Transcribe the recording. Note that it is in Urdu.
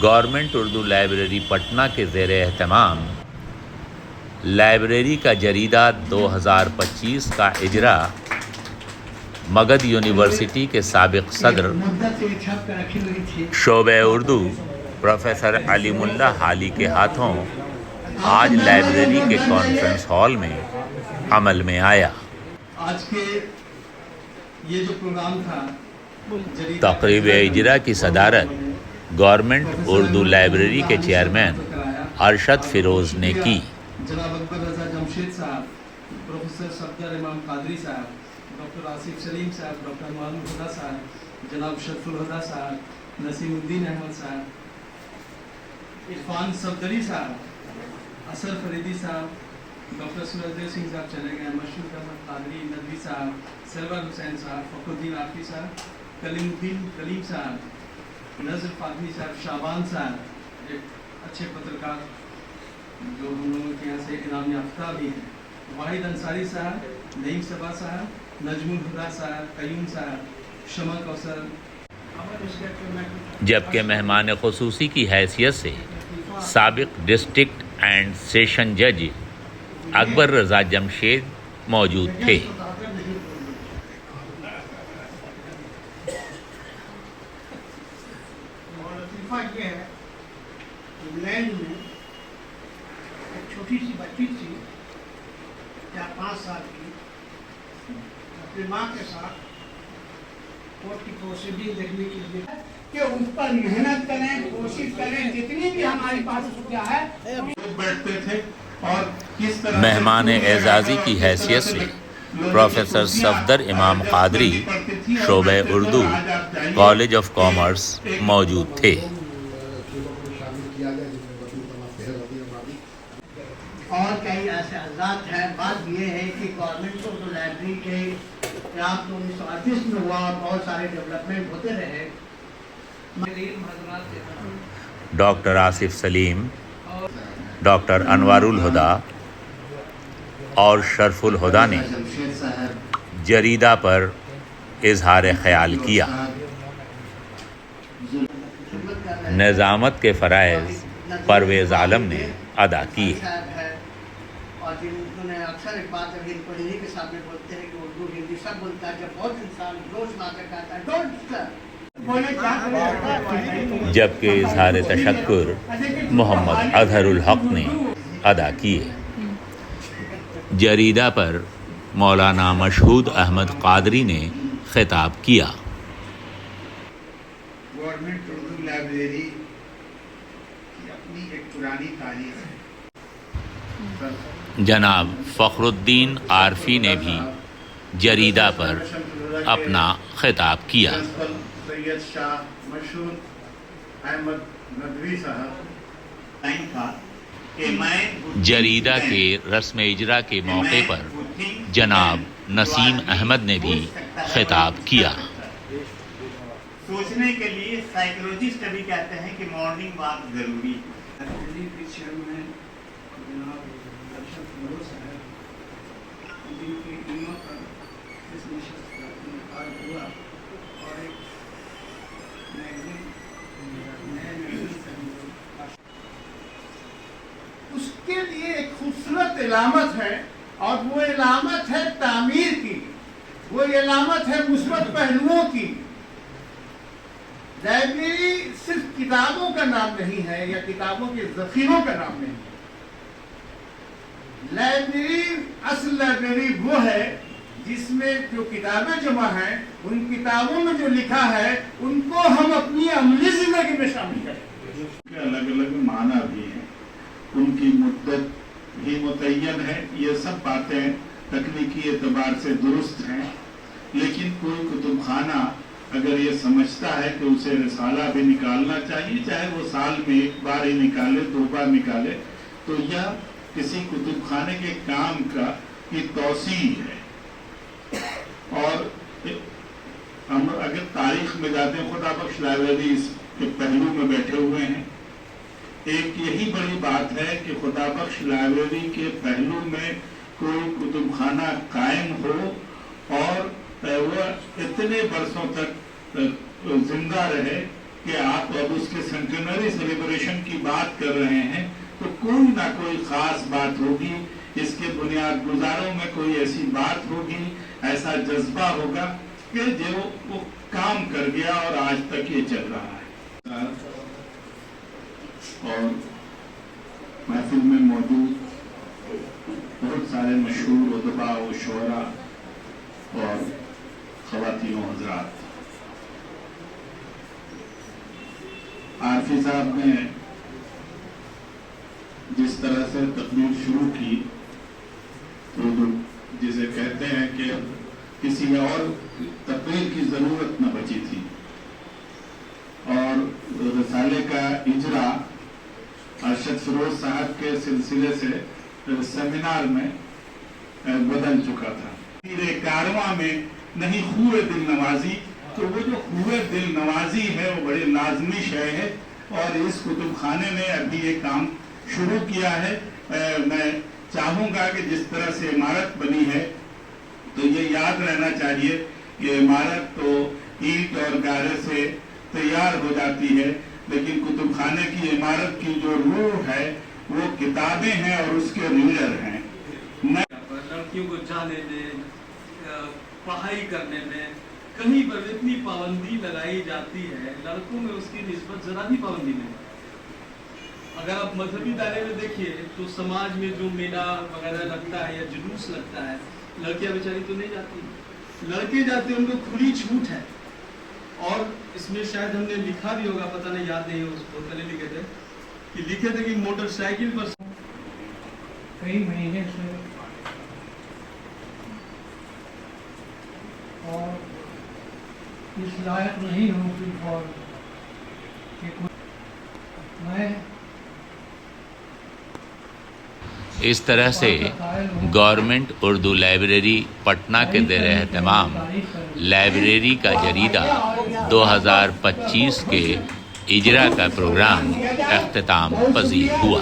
گورنمنٹ اردو لائبریری پٹنہ کے زیر اہتمام لائبریری کا جریدہ 2025 کا اجرا مگدھ یونیورسٹی کے سابق صدر شعبہ اردو پروفیسر علیم اللہ حالی کے ہاتھوں آج لائبریری کے کانفرنس ہال میں عمل میں آیا۔ آج کے یہ جو پروگرام تھا تقریب اجرا کی صدارت گورنمنٹ اردو لائبریری کے چیئرمین ارشد فیروز نے کی۔ جناب اکبر رضا جمشید صاحب، پروفیسر صفدر امام قادری صاحب، ڈاکٹر آصف سلیم صاحب، ڈاکٹر انوار الہدیٰ صاحب، جناب شرف الہدیٰ صاحب، نسیم الدین احمد صاحب، عرفان صفدری صاحب، اثر فریدی صاحب، ڈاکٹر سورجدیو سنگھ صاحب چلے گئے، مشرف احمد قادری ندوی صاحب، سرور حسین صاحب، فخر الدین عارفی صاحب، کلیم الدین کلیم صاحب، نظر فاطمی صاحب، شعبان صاحب ایک اچھے پترکار جو ہم لوگوں کے یہاں سے انعام یافتہ بھی ہیں، واحد انصاری صاحب، نعیم صبا صاحب، نجم الہدیٰ صاحب، قیوم صاحب، شمع کوثر، جبکہ مہمان خصوصی کی حیثیت سے سابق ڈسٹرکٹ اینڈ سیشن جج اکبر رضا جمشید موجود تھے۔ یہ ہے انگلینڈ میں ایک چھوٹی سی بچی تھی 4-5 سال کی، اپنی ماں کے ساتھ کورٹ کی پروسیڈنگ دیکھنے کے لیے کہ اس پر محنت کریں، کوشش کریں، جتنی بھی ہماری پاس کیا ہے بیٹھتے تھے اور کس طرح مہمان اعزازی کی حیثیت سے پروفیسر صفدر امام قادری شعبہ اردو کالج آف کامرس موجود تھے۔ اور کئی ایسے حضرات ہیں۔ بات یہ ہے کہ گورنمنٹ اردو لائبریری کے قیام تو 1938 میں ہوا اور بہت سارے ڈیولپمنٹ ہوتے رہے۔ ڈاکٹر آصف سلیم، ڈاکٹر انوار الہدیٰ اور شرف الہدیٰ نے جریدہ پر اظہار خیال کیا۔ نظامت کے فرائض پرویز عالم نے ادا کیے۔ اور جنہوں نے اکثر ایک بات ابھی ان کو انہیں کے سامنے بولتے ہیں کہ اردو ہندی سب بولتا ہے، جب بہت انسان جوش لا کر کہتا ہے ڈونٹ سر، جبکہ اظہار تشکر محمد اظہر الحق نے ادا کیے۔ جریدہ پر مولانا مشہود احمد قادری نے خطاب کیا۔ گورنمنٹ اردو لائبریری کی اپنی ایک پرانی تاریخ ہے۔ جناب فخر الدین عارفی نے بھی جریدہ پر اپنا خطاب کیا۔ سید شاہ مشہور احمد ندوی صاحب تھا کہ میں جریدہ کے رسم اجرا کے موقع پر جناب نسیم احمد نے بھی خطاب کیا۔ سوچنے کے لیے سائیکولوجسٹ بھی کہتے ہیں کہ مارننگ واک ضروری ہے۔ اس کے لیے ایک خوبصورت علامت ہے اور وہ علامت ہے تعمیر کی، وہ علامت ہے مثبت پہلوؤں کی۔ لائبریری صرف کتابوں کا نام نہیں ہے یا کتابوں کے ذخیروں کا نام نہیں ہے۔ لائبریری، اصل لائبریری وہ ہے جس میں جو کتابیں جمع ہیں، ان کتابوں میں جو لکھا ہے ان کو ہم اپنی عملی زندگی میں شامل کریں۔ الگ الگ معنی بھی ہیں، ان کی مدت بھی متعین ہے، یہ سب باتیں تکنیکی اعتبار سے درست ہیں، لیکن کوئی کتب خانہ اگر یہ سمجھتا ہے کہ اسے رسالہ بھی نکالنا چاہیے، چاہے وہ سال میں 1 بار ہی نکالے، 2 بار نکالے، تو یہ کسی کتب خانے کے کام کی توسیع ہے۔ اور ہم اگر تاریخ میں جاتے ہیں، خدا بخش لائبریری اس کے پہلو میں بیٹھے ہوئے ہیں۔ ایک یہی بڑی بات ہے کہ خدا بخش لائبریری کے پہلو میں کوئی کتب خانہ قائم ہو اور وہ اتنے برسوں تک زندہ رہے کہ آپ اب اس کے سینٹنری سیلیبریشن کی بات کر رہے ہیں تو کوئی نہ کوئی خاص بات ہوگی، اس کے بنیاد گزاروں میں کوئی ایسی بات ہوگی، ایسا جذبہ ہوگا کہ جو وہ کام کر گیا اور آج تک یہ چل رہا ہے۔ اور محفل میں موجود بہت سارے مشہور ادباء و شعراء اور خواتین و حضرات، عارفی صاحب نے جس طرح سے تقریر شروع کی تو جسے کہتے ہیں کہ کسی اور تقریر کی ضرورت نہ بچی تھی، اور رسالے کا اجرا ارشد فیروز صاحب کے سلسلے سے سیمینار میں بدل چکا تھا۔ میرے کارواں میں نہیں خوئے دل نوازی، تو وہ جو خوئے دل نوازی ہے وہ بڑی لازمی شے ہے، اور اس کتب خانے نے ابھی یہ کام شروع کیا ہے۔ میں چاہوں گا کہ جس طرح سے عمارت بنی ہے تو یہ یاد رہنا چاہیے کہ عمارت تو اینٹ اور گارے سے تیار ہو جاتی ہے، لیکن کتب خانے کی عمارت کی جو روح ہے وہ کتابیں ہیں اور اس کے ریڈر ہیں۔ لڑکیوں کو جانے میں، پڑھائی کرنے میں کہیں پر اتنی پابندی لگائی جاتی ہے، لڑکوں میں اس کی نسبت ذرا بھی پابندی نہیں۔ اگر آپ مذہبی دائرے میں دیکھیے تو سماج میں جو میلہ وغیرہ لگتا ہے یا جلوس لگتا ہے، لڑکیاں بیچاری تو نہیں جاتی، لڑکے جاتے ہیں، ان کو کھلی چھوٹ ہے۔ اور اس میں شاید ہم نے لکھا بھی ہوگا، پتہ نہیں یاد نہیں، اس بہت پہلے لکھے تھے کہ موٹر سائیکل پر کئی مہینے سے اور اس لائق نہیں ہوں کہ میں اس طرح سے گورنمنٹ اردو لائبریری پٹنہ کے زیر اہتمام لائبریری کا جریدہ 2025 کے اجرا کا پروگرام اختتام پذیر ہوا۔